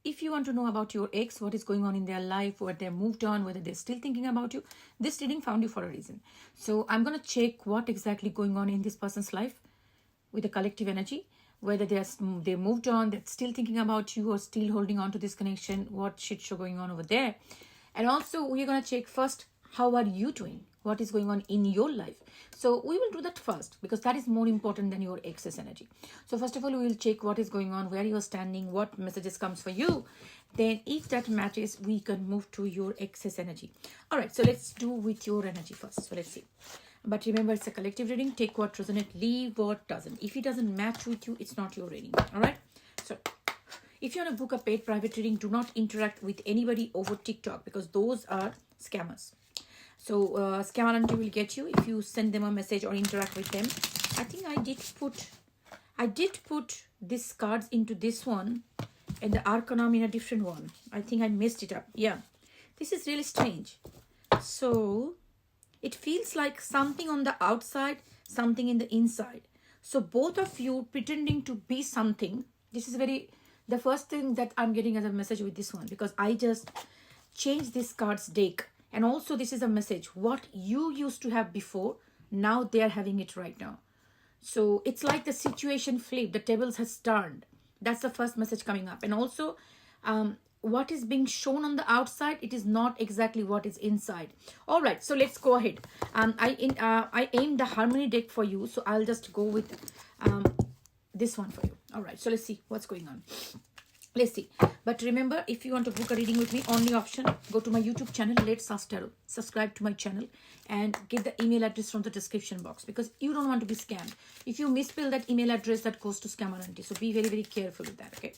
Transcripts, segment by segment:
if you want to know about your ex, what is going on in their life, whether they're moved on, whether they're still thinking about you, this reading found you for a reason. So I'm going to check what exactly going on in this person's life with the collective energy, whether they moved on, they're still thinking about you or still holding on to this connection, what shit show going on over there. And also we're going to check first, how are you doing? What is going on in your life? So we will do that first because that is more important than your excess energy. So first of all, we will check what is going on, where you are standing, what messages comes for you. Then if that matches, we can move to your excess energy. All right, so let's do with your energy first. So let's see. But remember, it's a collective reading. Take what resonates, leave what doesn't. If it doesn't match with you, it's not your reading. All right. So if you want to book a paid private reading, do not interact with anybody over TikTok because those are scammers. So scammer auntie will get you if you send them a message or interact with them. I think I did put these cards into this one and the Arcanum in a different one. I think I messed it up. Yeah, this is really strange. So it feels like something on the outside, something in the inside. So both of you pretending to be something. This is the first thing that I'm getting as a message with this one because I just changed this card's deck. And also this is a message. What you used to have before, now they are having it right now. So it's like the situation flipped. The tables has turned. That's the first message coming up. And also what is being shown on the outside, it is not exactly what is inside. All right, so let's go ahead. I aimed the harmony deck for you. So I'll just go with this one for you. All right, so let's see what's going on. Let's see. But remember, if you want to book a reading with me, only option, go to my YouTube channel, Let's Ask Tarot. Subscribe to my channel and get the email address from the description box because you don't want to be scammed. If you misspell that email address, that goes to scammer auntie. So be very, very careful with that, okay?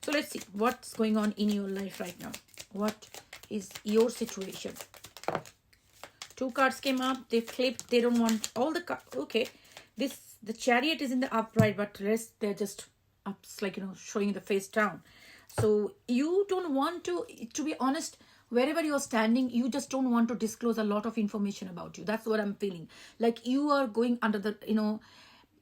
So let's see what's going on in your life right now. What is your situation? Two cards came up. They flipped. They don't want all the cards. Okay. The Chariot is in the upright, but rest, they're just up, like, showing the face down. So you don't want to be honest, wherever you're standing, you just don't want to disclose a lot of information about you. That's what I'm feeling. Like you are going under the,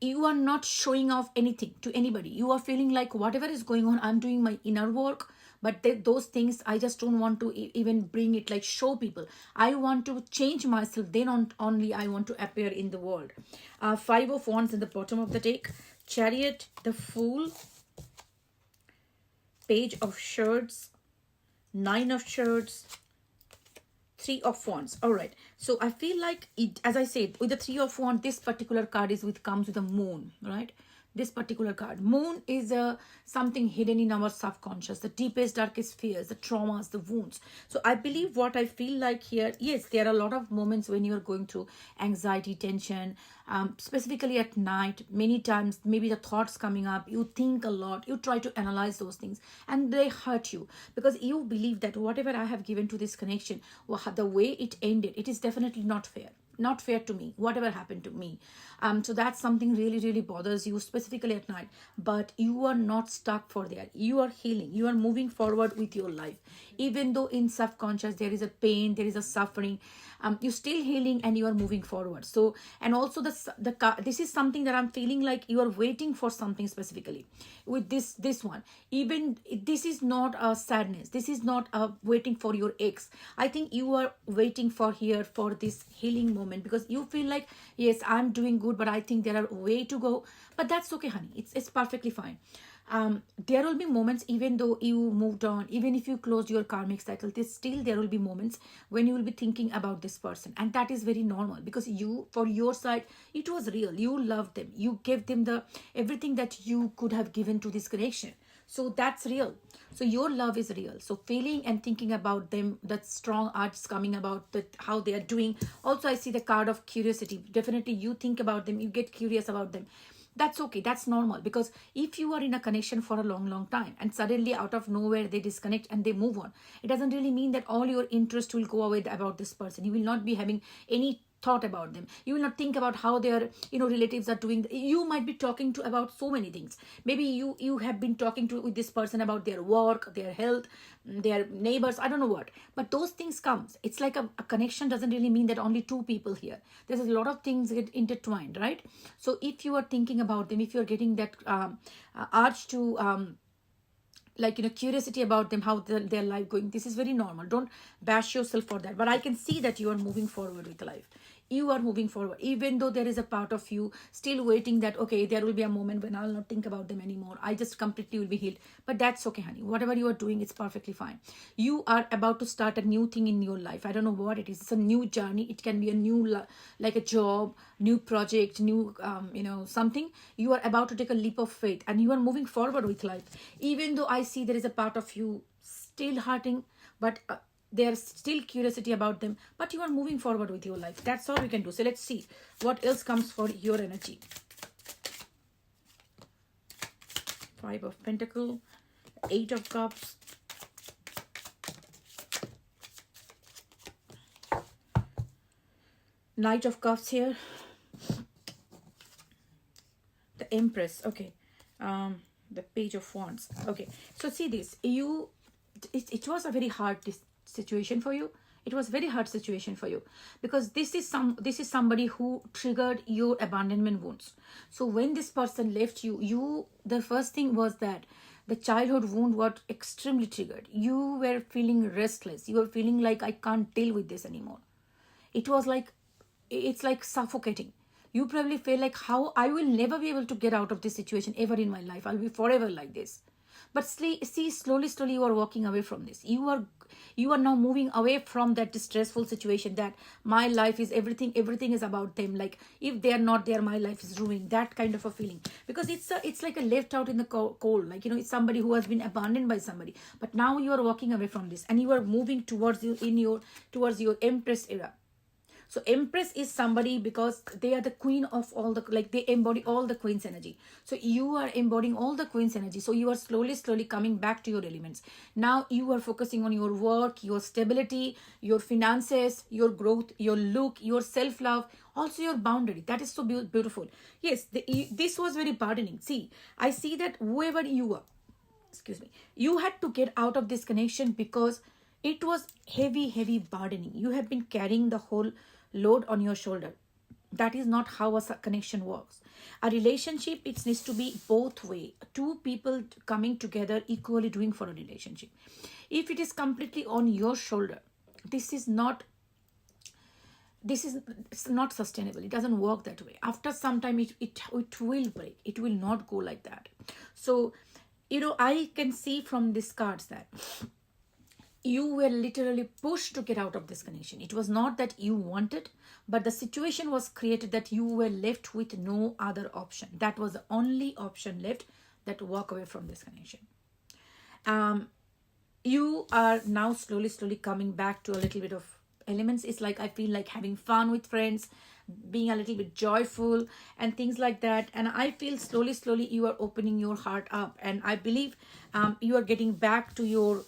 you are not showing off anything to anybody. You are feeling like whatever is going on, I'm doing my inner work. But those things, I just don't want to even bring it, like show people. I want to change myself. Then only I want to appear in the world. Five of Wands in the bottom of the deck. Chariot, the Fool, Page of Swords, Nine of Swords, Three of Wands. All right. So I feel like it, as I said, with the Three of Wands, this particular card comes with a moon, right? This particular card. Moon is something hidden in our subconscious, the deepest, darkest fears, the traumas, the wounds. So I believe what I feel like here, yes, there are a lot of moments when you're going through anxiety, tension, specifically at night. Many times, maybe the thoughts coming up, you think a lot, you try to analyze those things and they hurt you because you believe that whatever I have given to this connection, the way it ended, it is definitely not fair. Not fair to me, whatever happened to me. So that's something really, really bothers you, specifically at night. But you are not stuck for there. You are healing. You are moving forward with your life. Even though in subconscious there is a pain, there is a suffering, you're still healing and you are moving forward. So, and also this is something that I'm feeling like you are waiting for something specifically with this one. Even this is not a sadness. This is not a waiting for your ex. I think you are waiting for this healing moment because you feel like, yes, I'm doing good, but I think there are way to go. But that's okay, honey. It's perfectly fine. There will be moments, even though you moved on, even if you closed your karmic cycle, there will be moments when you will be thinking about this person, and that is very normal because you, for your side, it was real. You loved them. You gave them everything that you could have given to this connection. So that's real. So your love is real. So feeling and thinking about them, that strong arts coming about that, how they are doing. Also, I see the card of curiosity. Definitely you think about them, you get curious about them. That's okay. That's normal because if you are in a connection for a long, long time and suddenly out of nowhere they disconnect and they move on, it doesn't really mean that all your interest will go away about this person. You will not be having any thought about them. You will not think about how their relatives are doing. You might be talking to about so many things. Maybe you have been talking to with this person about their work, their health, their neighbors, I don't know what, but those things comes. It's like a connection doesn't really mean that only two people here. There's a lot of things get intertwined, right? So if you are thinking about them, if you're getting that urge to like, curiosity about them, how their life going. This is very normal. Don't bash yourself for that. But I can see that you are moving forward with life. You are moving forward, even though there is a part of you still waiting that, okay, there will be a moment when I'll not think about them anymore. I just completely will be healed. But that's okay, honey. Whatever you are doing, it's perfectly fine. You are about to start a new thing in your life. I don't know what it is. It's a new journey. It can be a new, like a job, new project, new, something. You are about to take a leap of faith, and you are moving forward with life. Even though I see there is a part of you still hurting, but there's still curiosity about them, but you are moving forward with your life. That's all we can do. So let's see what else comes for your energy. 5 of Pentacles, 8 of Cups, Knight of Cups here, the Empress. Okay, the Page of Wands. Okay, so see this. It was a very hard situation for you. It was very hard situation for you, because this is somebody who triggered your abandonment wounds. So when this person left you, the first thing was that the childhood wound was extremely triggered. You were feeling restless. You were feeling like, I can't deal with this anymore. It was like, it's like suffocating. You probably feel like, how I will never be able to get out of this situation ever in my life. I'll be forever like this. But see, slowly you are walking away from this. You are now moving away from that distressful situation, that my life is everything is about them. Like, if they are not there, my life is ruined. That kind of a feeling. Because it's like a left out in the cold. Like, it's somebody who has been abandoned by somebody. But now you are walking away from this, and you are moving towards your Empress era. So Empress is somebody, because they are the queen of all the, like, they embody all the queen's energy. So you are embodying all the queen's energy. So you are slowly coming back to your elements. Now you are focusing on your work, your stability, your finances, your growth, your look, your self-love, also your boundary. That is so beautiful. Yes, this was very pardoning. See, I see that whoever you are, you had to get out of this connection, because it was heavy burdening. You have been carrying the whole load on your shoulder. That is not how a connection works. A relationship, it needs to be both way. Two people coming together, equally doing for a relationship. If it is completely on your shoulder, it's not sustainable. It doesn't work that way. After some time, it will break. It will not go like that. So, I can see from these cards that you were literally pushed to get out of this connection. It was not that you wanted, but the situation was created that you were left with no other option. That was the only option left, that walk away from this connection. You are now slowly coming back to a little bit of elements. It's like, I feel like having fun with friends, being a little bit joyful and things like that. And I feel slowly you are opening your heart up. And I believe you are getting back to your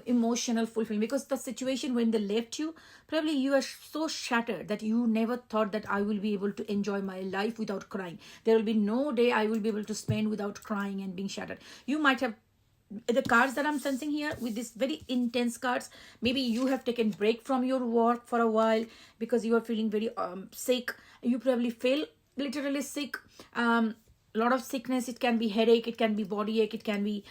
emotional fulfillment, because the situation when they left you, probably you are so shattered that you never thought that I will be able to enjoy my life without crying. There will be no day I will be able to spend without crying and being shattered. You might have, the cards that I'm sensing here with these very intense cards, maybe you have taken break from your work for a while because you are feeling very sick. You probably feel literally sick. Lot of sickness. It can be headache, it can be body ache, it can be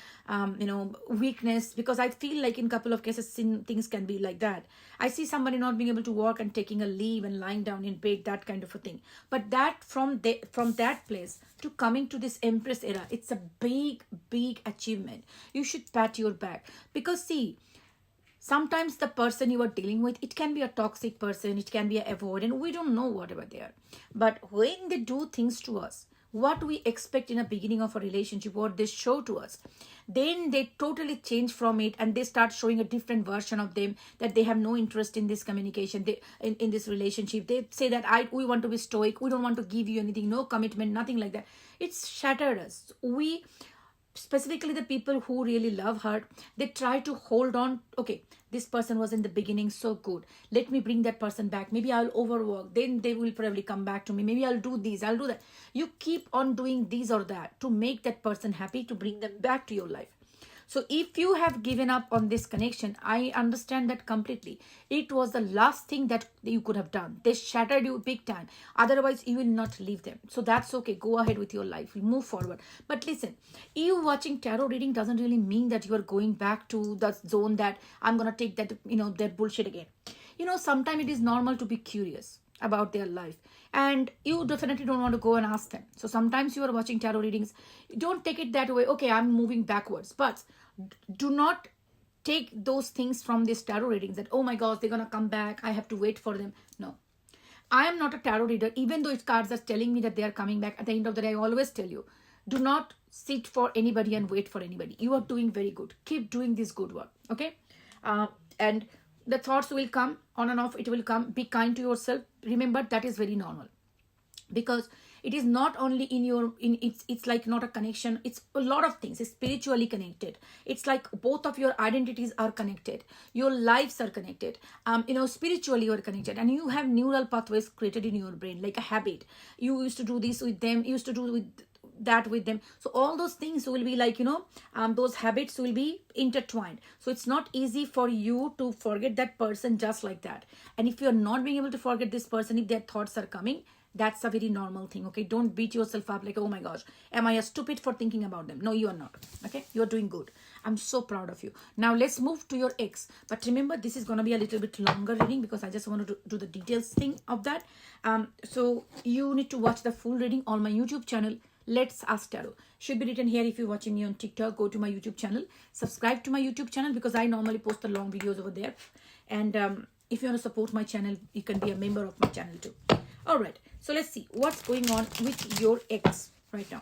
weakness, because I feel like in a couple of cases things can be like that. I see somebody not being able to walk and taking a leave and lying down in bed, that kind of a thing. But that from that place to coming to this Empress era, it's a big achievement. You should pat your back, because see, sometimes the person you are dealing with, it can be a toxic person, it can be an avoidant, we don't know whatever they are. But when they do things to us, what we expect in a beginning of a relationship, what they show to us, then they totally change from it, and they start showing a different version of them, that they have no interest in this communication, in this relationship. They say that we want to be stoic, we don't want to give you anything, no commitment, nothing like that. It's shattered us. We, specifically the people who really love her, they try to hold on. Okay, this person was in the beginning so good, let me bring that person back. Maybe I'll overwork, then they will probably come back to me. Maybe I'll do this, I'll do that. You keep on doing this or that to make that person happy, to bring them back to your life. So if you have given up on this connection, I understand that completely. It was the last thing that you could have done. They shattered you big time. Otherwise, you will not leave them. So that's okay. Go ahead with your life. Move forward. But listen, you watching tarot reading doesn't really mean that you are going back to the zone that I'm going to take that, that bullshit again. Sometimes it is normal to be curious about their life, and you definitely don't want to go and ask them. So sometimes you are watching tarot readings, don't take it that way. Okay, I'm moving backwards, but do not take those things from these tarot readings that, oh my gosh, they're gonna come back, I have to wait for them. No, I am not a tarot reader. Even though its cards are telling me that they are coming back, at the end of the day, I always tell you, do not sit for anybody and wait for anybody. You are doing very good. Keep doing this good work. Okay, and the thoughts will come on and off. It will come. Be kind to yourself. Remember, that is very normal, because it is not only it's like not a connection. It's a lot of things. It's spiritually connected. It's like both of your identities are connected. Your lives are connected. Spiritually you are connected, and you have neural pathways created in your brain, like a habit. You used to do this with them. You used to do that with them. So all those things will be like, those habits will be intertwined. So it's not easy for you to forget that person just like that. And if you're not being able to forget this person, if their thoughts are coming, that's a very normal thing. Okay, don't beat yourself up like, oh my gosh, am I a stupid for thinking about them? No, you are not. Okay, you're doing good. I'm so proud of you. Now let's move to your ex. But remember, this is going to be a little bit longer reading, because I just wanted to do the details thing of that. So you need to watch the full reading on my YouTube channel, Let's Ask Tarot. Should be written here. If you're watching me on TikTok, go to my YouTube channel, subscribe to my YouTube channel, because I normally post the long videos over there. And if you want to support my channel, you can be a member of my channel too. All right, so let's see what's going on with your ex right now.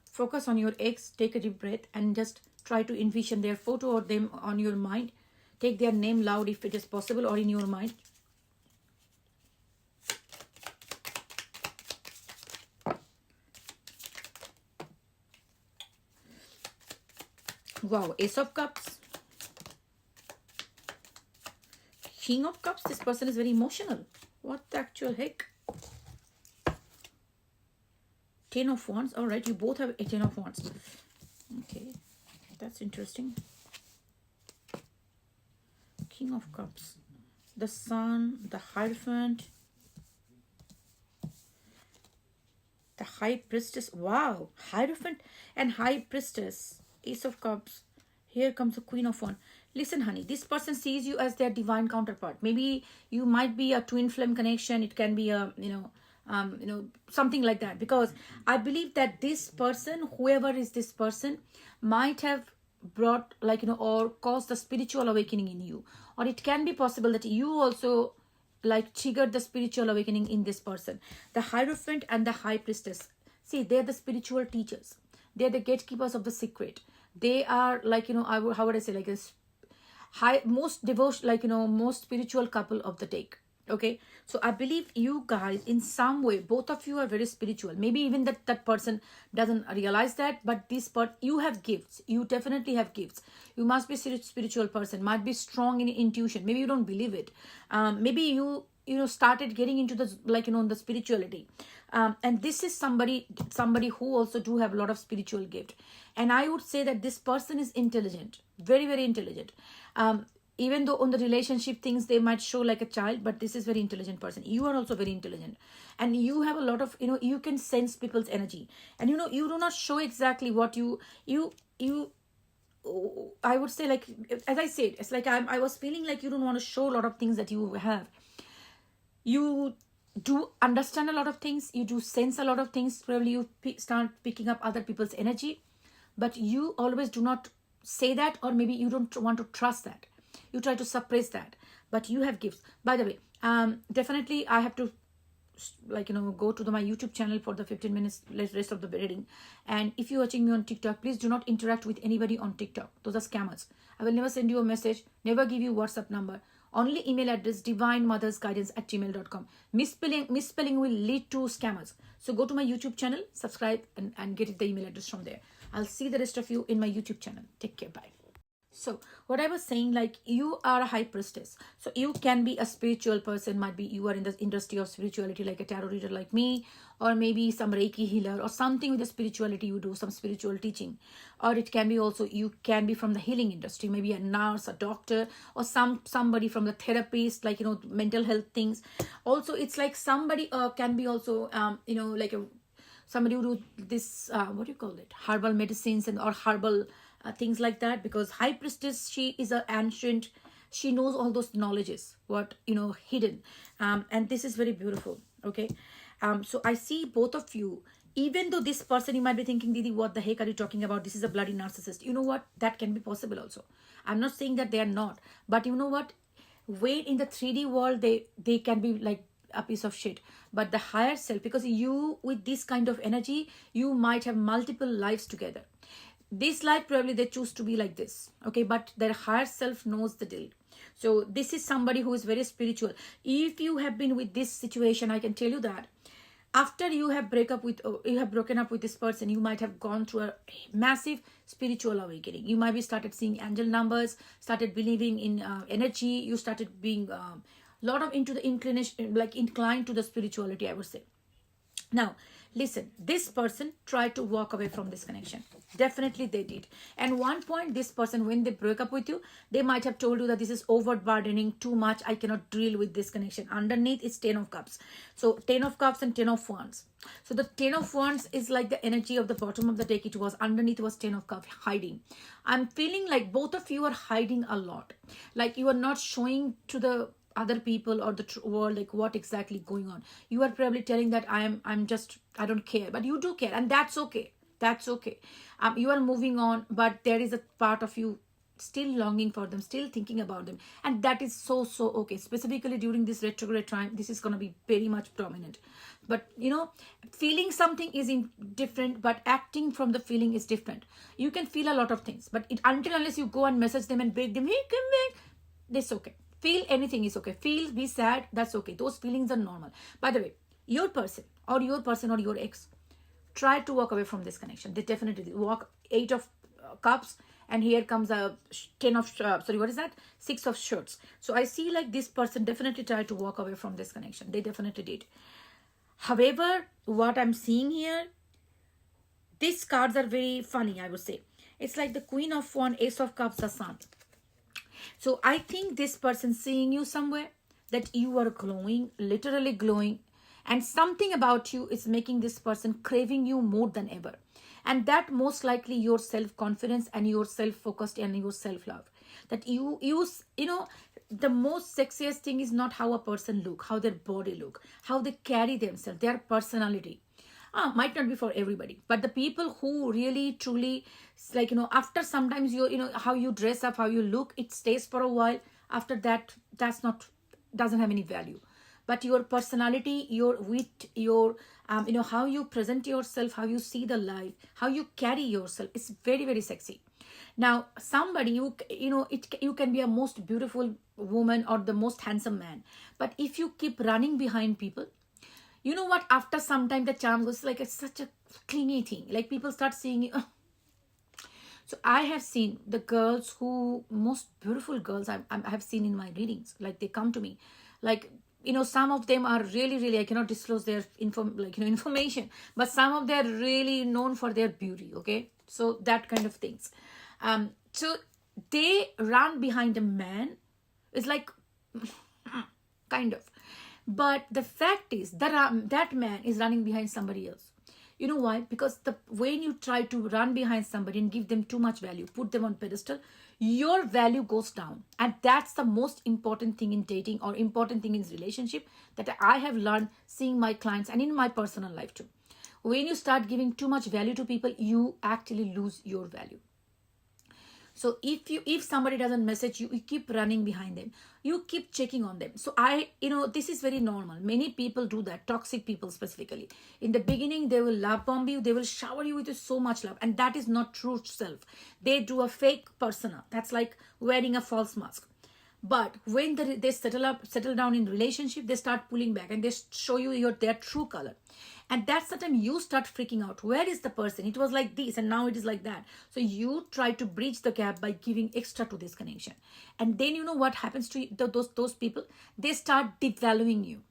Focus on your ex. Take a deep breath and just try to envision their photo or them on your mind. Take their name loud if it is possible, or in your mind. Wow, Ace of Cups, King of Cups. This person is very emotional. What the actual heck? Ten of Wands. All right, you both have a Ten of Wands. Okay, that's interesting. King of Cups, the Sun, the Hierophant, the High Priestess. Wow, Hierophant and High Priestess. Ace of Cups. Here comes the Queen of Wands. Listen, honey, this person sees you as their divine counterpart. Maybe you might be a twin flame connection. It can be a, something like that. Because I believe that this person, whoever is this person, might have brought, or caused the spiritual awakening in you. Or it can be possible that you also triggered the spiritual awakening in this person. The Hierophant and the High Priestess. See, they're the spiritual teachers. They're the gatekeepers of the secret. They are how would I say, this most devotion, most spiritual couple of the deck. Okay, so I believe you guys, in some way, both of you are very spiritual. Maybe even that person doesn't realize that, but you have gifts. You definitely have gifts. You must be a spiritual person, might be strong in intuition. Maybe you don't believe it. Maybe you started getting into the the spirituality, and this is somebody who also do have a lot of spiritual gift. And I would say that this person is intelligent, very, very intelligent. Even though on the relationship things they might show like a child, but this is very intelligent person. You are also very intelligent, and you have a lot of you can sense people's energy, and you do not show exactly what you I would say, as I said, it's like I was feeling like you don't want to show a lot of things that you have. You do understand a lot of things. You do sense a lot of things. Probably you start picking up other people's energy, but you always do not say that, or maybe you don't want to trust that. You try to suppress that, but you have gifts. By the way, definitely I have to go to my YouTube channel for the 15 minutes rest of the reading. And if you're watching me on TikTok, please do not interact with anybody on TikTok. Those are scammers. I will never send you a message, never give you WhatsApp number. Only email address divinemothersguidance@gmail.com. Misspelling will lead to scammers. So go to my YouTube channel, subscribe, and get the email address from there. I'll see the rest of you in my YouTube channel. Take care. Bye. So what I was saying, like, you are a high priestess. So you can be a spiritual person. Might be you are in the industry of spirituality, like a tarot reader like me, or maybe some Reiki healer or something with the spirituality you do, some spiritual teaching. Or it can be also, you can be from the healing industry, maybe a nurse, a doctor, or somebody from the therapist, like, mental health things. Also, it's like somebody can be also, like a somebody who do this, what do you call it, herbal medicines and or herbal things like that, because high priestess, she is an ancient, she knows all those knowledges what hidden, and this is very beautiful. Okay, so I see both of you. Even though this person, you might be thinking, Didi, what the heck are you talking about? This is a bloody narcissist. You know what, that can be possible also. I'm not saying that they are not, but you know what, when in the 3D world, they can be like a piece of shit. But the higher self, because you with this kind of energy, you might have multiple lives together. This life probably they choose to be like this, okay, but their higher self knows the deal. So this is somebody who is very spiritual. If you have been with this situation, I can tell you that after you have broken up with this person, you might have gone through a massive spiritual awakening. You might be started seeing angel numbers, started believing in energy. You started being lot of into the inclination, like inclined to the spirituality, I would say. Now, listen, this person tried to walk away from this connection. Definitely they did. And one point, this person, when they broke up with you, they might have told you that this is overburdening, too much, I cannot deal with this connection. Underneath is 10 of cups. So 10 of cups and 10 of wands. So the 10 of wands is like the energy of the bottom of the deck. It was underneath was 10 of cups, hiding. I'm feeling like both of you are hiding a lot. Like you are not showing to the other people or the world like what exactly going on. You are probably telling that I'm just, I don't care, but you do care, and that's okay. That's okay. You are moving on, but there is a part of you still longing for them, still thinking about them, and that is so okay. Specifically during this retrograde time, this is going to be very much prominent. But feeling something is different, but acting from the feeling is different. You can feel a lot of things, but until unless you go and message them and beg them, hey, come back, that's okay. Feel anything is okay. Feel, be sad, that's okay. Those feelings are normal. By the way, your person or your ex, try to walk away from this connection. They definitely walk. 8 of cups, and here comes a 10 of what is that, 6 of shirts. So I see like this person definitely tried to walk away from this connection. They definitely did. However, what I'm seeing here, these cards are very funny, I would say. It's like the Queen of Wands, Ace of Cups, the Sun. So I think this person seeing you somewhere, that you are glowing, literally glowing, and something about you is making this person craving you more than ever. And that most likely your self-confidence and your self-focused and your self-love. That you the most sexiest thing is not how a person look, how their body look, how they carry themselves, their personality. Might not be for everybody, but the people who really truly, like, after sometimes how you dress up, how you look, it stays for a while. After that, doesn't have any value. But your personality, your wit, your how you present yourself, how you see the life, how you carry yourself, is very, very sexy. Now, somebody you can be a most beautiful woman or the most handsome man, but if you keep running behind people, you know what, after some time the charm goes, like it's such a clingy thing, like people start seeing you. So I have seen the girls who, most beautiful girls I have seen in my readings, like they come to me, like, some of them are really, really, I cannot disclose their information, but some of them are really known for their beauty. Okay, so that kind of things. So they run behind a man. It's like kind of. But the fact is that that man is running behind somebody else. You know why? Because when you try to run behind somebody and give them too much value, put them on pedestal, your value goes down. And that's the most important thing in dating or important thing in relationship that I have learned seeing my clients and in my personal life too. When you start giving too much value to people, you actually lose your value. So if somebody doesn't message you, you keep running behind them. You keep checking on them. So this is very normal. Many people do that. Toxic people specifically. In the beginning, they will love bomb you. They will shower you with so much love. And that is not true self. They do a fake persona. That's like wearing a false mask. But when they settle down in relationship, they start pulling back and they show you their true color. And that's the time you start freaking out. Where is the person? It was like this and now it is like that. So you try to bridge the gap by giving extra to this connection. And then you know what happens to those people? They start devaluing you.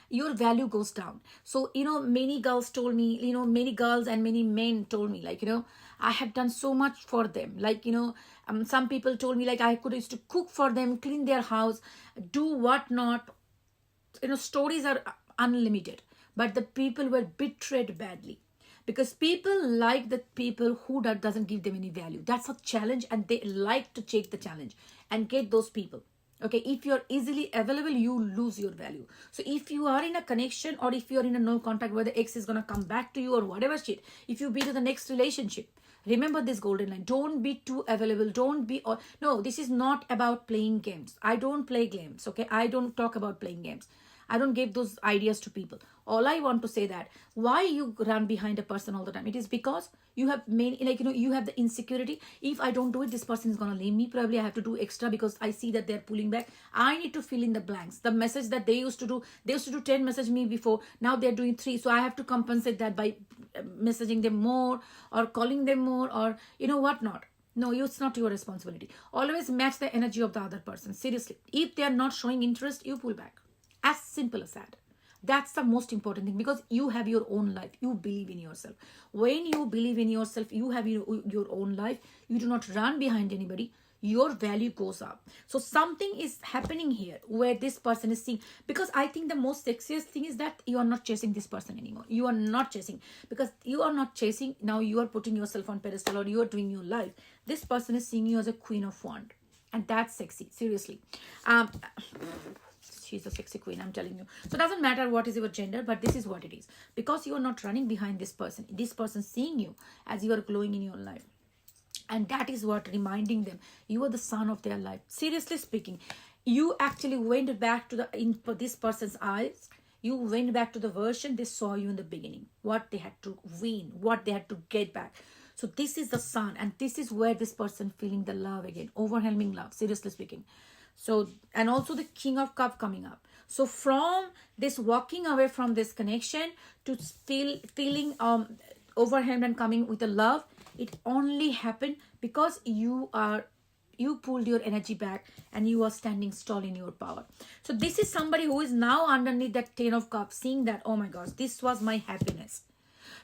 Your value goes down. So, many girls told me, many girls and many men told me, like, I have done so much for them. Like, some people told me, like, I used to cook for them, clean their house, do what not. Stories are unlimited. But the people were betrayed badly. Because people like the people who doesn't give them any value. That's a challenge and they like to take the challenge and get those people. Okay, if you're easily available, you lose your value. So if you are in a connection or if you're in a no contact where the ex is going to come back to you or whatever shit, if you be to the next relationship, remember this golden line. Don't be too available. No, this is not about playing games. I don't play games. Okay, I don't talk about playing games. I don't give those ideas to people. All I want to say that why you run behind a person all the time. It is because you have you have the insecurity. If I don't do it, this person is going to leave me. Probably I have to do extra because I see that they're pulling back. I need to fill in the blanks. The message that they used to do 10 message me before. Now they're doing 3. So I have to compensate that by messaging them more or calling them more or what not. No, it's not your responsibility. Always match the energy of the other person. Seriously. If they are not showing interest, you pull back. As simple as that. That's the most important thing because you have your own life. You believe in yourself. When you believe in yourself, you have your own life. You do not run behind anybody. Your value goes up. So something is happening here where this person is seeing. Because I think the most sexiest thing is that you are not chasing this person anymore. You are not chasing. Because you are not chasing. Now you are putting yourself on pedestal or you are doing your life. This person is seeing you as a queen of wands. And that's sexy. Seriously. She's a sexy queen, I'm telling you. So it doesn't matter what is your gender, but this is what it is. Because you are not running behind this person. This person seeing you as you are glowing in your life. And that is what reminding them. You are the sun of their life. Seriously speaking, you actually went back to for this person's eyes. You went back to the version they saw you in the beginning. What they had to win. What they had to get back. So this is the sun. And this is where this person feeling the love again. Overwhelming love. Seriously speaking. So, and also the King of Cups coming up. So from this walking away from this connection to feeling overwhelmed and coming with the love, it only happened because you pulled your energy back and you are standing tall in your power. So this is somebody who is now underneath that 10 of Cups, seeing that, oh my gosh, this was my happiness.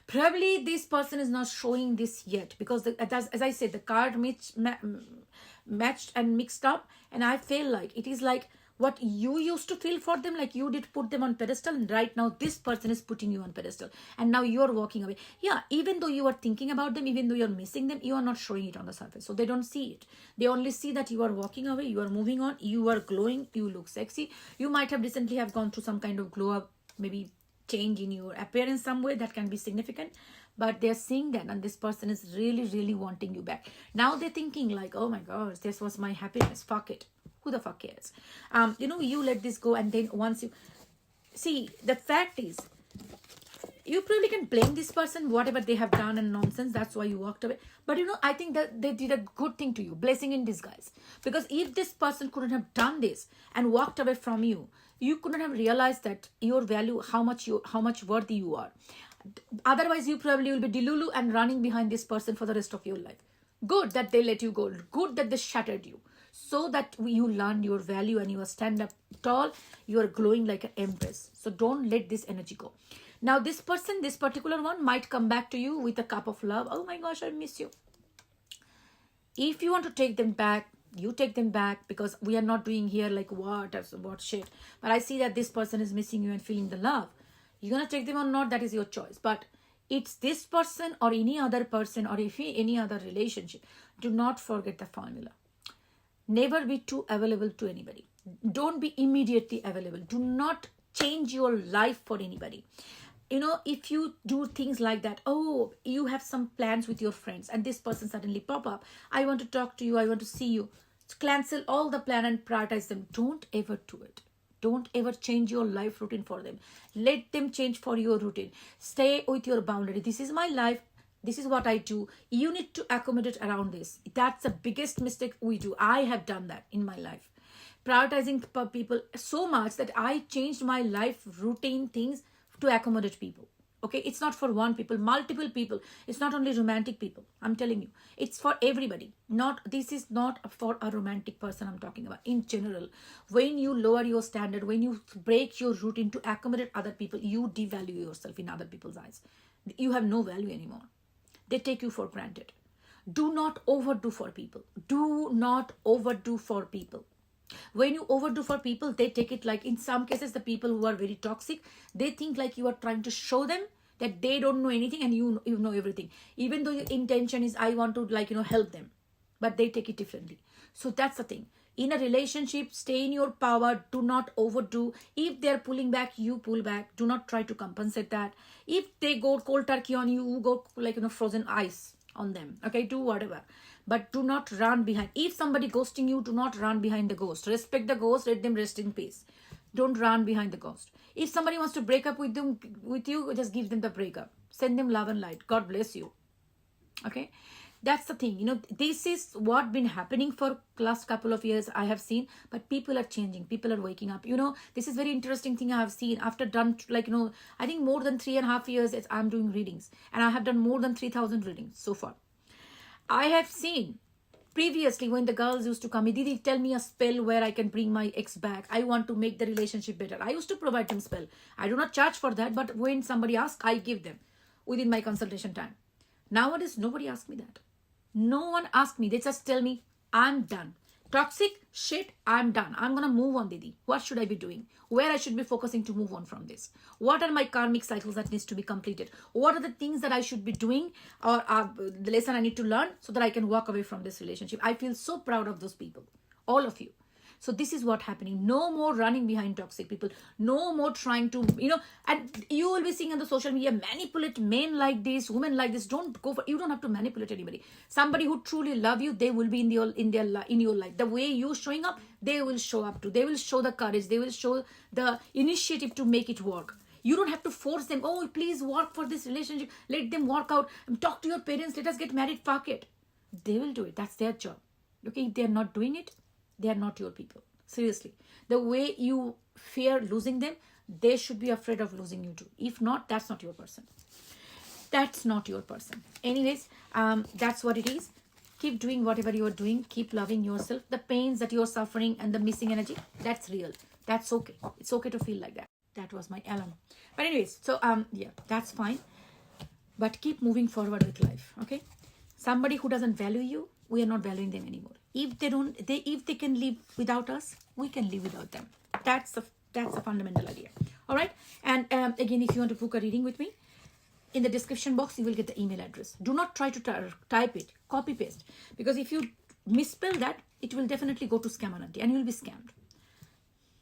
Probably this person is not showing this yet because as I said, the card matched and mixed up, and I feel like it is like what you used to feel for them, like you did put them on pedestal, and right now this person is putting you on pedestal and now you're walking away. Yeah, even though you are thinking about them, even though you're missing them, you are not showing it on the surface, so they don't see it. They only see that you are walking away, you are moving on, you are glowing, you look sexy. You might have recently have gone through some kind of glow up, maybe change in your appearance some way that can be significant, but they're seeing that and this person is really, really wanting you back. Now they're thinking like, oh my gosh, this was my happiness, fuck it, who the fuck cares? You let this go, and then once you see, the fact is you probably can blame this person whatever they have done and nonsense, that's why you walked away. But I think that they did a good thing to you, blessing in disguise, because if this person couldn't have done this and walked away from you, you couldn't have realized that your value, how much worthy you are. Otherwise, you probably will be delulu and running behind this person for the rest of your life. Good that they let you go. Good that they shattered you. So that you learn your value and you are stand up tall. You are glowing like an empress. So don't let this energy go. Now this person, this particular one might come back to you with a cup of love. Oh my gosh, I miss you. If you want to take them back, you take them back, because we are not doing here like what shit. But I see that this person is missing you and feeling the love. You're going to take them or not, that is your choice. But it's this person or any other person or if any other relationship. Do not forget the formula. Never be too available to anybody. Don't be immediately available. Do not change your life for anybody. If you do things like that, oh, you have some plans with your friends and this person suddenly pop up. I want to talk to you. I want to see you. Cancel all the plan and prioritize them. Don't ever do it. Don't ever change your life routine for them. Let them change for your routine. Stay with your boundary. This is my life. This is what I do. You need to accommodate around this. That's the biggest mistake we do. I have done that in my life. prioritizing people so much that I changed my life routine things to accommodate people. Okay, it's not for one people, multiple people. It's not only romantic people. I'm telling you, it's for everybody. This is not for a romantic person I'm talking about. In general, when you lower your standard, when you break your routine to accommodate other people, you devalue yourself in other people's eyes. You have no value anymore. They take you for granted. Do not overdo for people. Do not overdo for people. When you overdo for people, they take it like, in some cases, the people who are very toxic, they think like you are trying to show them that they don't know anything and you know everything. Even though your intention is, I want to help them. But they take it differently. So that's the thing. In a relationship, stay in your power. Do not overdo. If they're pulling back, you pull back. Do not try to compensate that. If they go cold turkey on you, go frozen ice on them. Okay, do whatever. But do not run behind. If somebody ghosting you, do not run behind the ghost. Respect the ghost. Let them rest in peace. Don't run behind the ghost. If somebody wants to break up with you, just give them the breakup. Send them love and light. God bless you. Okay, that's the thing. This is what been happening for last couple of years I have seen. But people are changing. People are waking up. This is very interesting thing I have seen after done I think more than 3.5 years I'm doing readings, and I have done more than 3,000 readings so far. I have seen previously when the girls used to come, Didi, tell me a spell where I can bring my ex back. I want to make the relationship better. I used to provide them spell. I do not charge for that, but when somebody asks, I give them within my consultation time. Nowadays, nobody asks me that. No one asks me. They just tell me, I'm done. Toxic shit, I'm done. I'm going to move on, Didi. What should I be doing? Where I should be focusing to move on from this? What are my karmic cycles that needs to be completed? What are the things that I should be doing, or the lesson I need to learn so that I can walk away from this relationship? I feel so proud of those people. All of you. So this is what happening. No more running behind toxic people. No more trying to, and you will be seeing on the social media, manipulate men like this, women like this. Don't go for, you don't have to manipulate anybody. Somebody who truly love you, they will be in your life. The way you showing up, they will show up to. They will show the courage. They will show the initiative to make it work. You don't have to force them. Oh, please work for this relationship. Let them work out. Talk to your parents. Let us get married. Fuck it. They will do it. That's their job. Okay, if they're not doing it, they are not your people. Seriously. The way you fear losing them, they should be afraid of losing you too. If not, that's not your person. That's not your person. Anyways, that's what it is. Keep doing whatever you are doing. Keep loving yourself. The pains that you're suffering and the missing energy, that's real. That's okay. It's okay to feel like that. That was my alarm. But anyways, so yeah, that's fine. But keep moving forward with life. Okay? Somebody who doesn't value you, we are not valuing them anymore. If they can live without us, we can live without them. That's a fundamental idea. All right. And again, if you want to book a reading with me, in the description box you will get the email address. Do not try to type it, copy paste, because if you misspell that, it will definitely go to Scam Auntie and you will be scammed.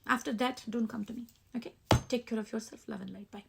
After that, don't come to me. Okay. Take care of yourself. Love and light. Bye.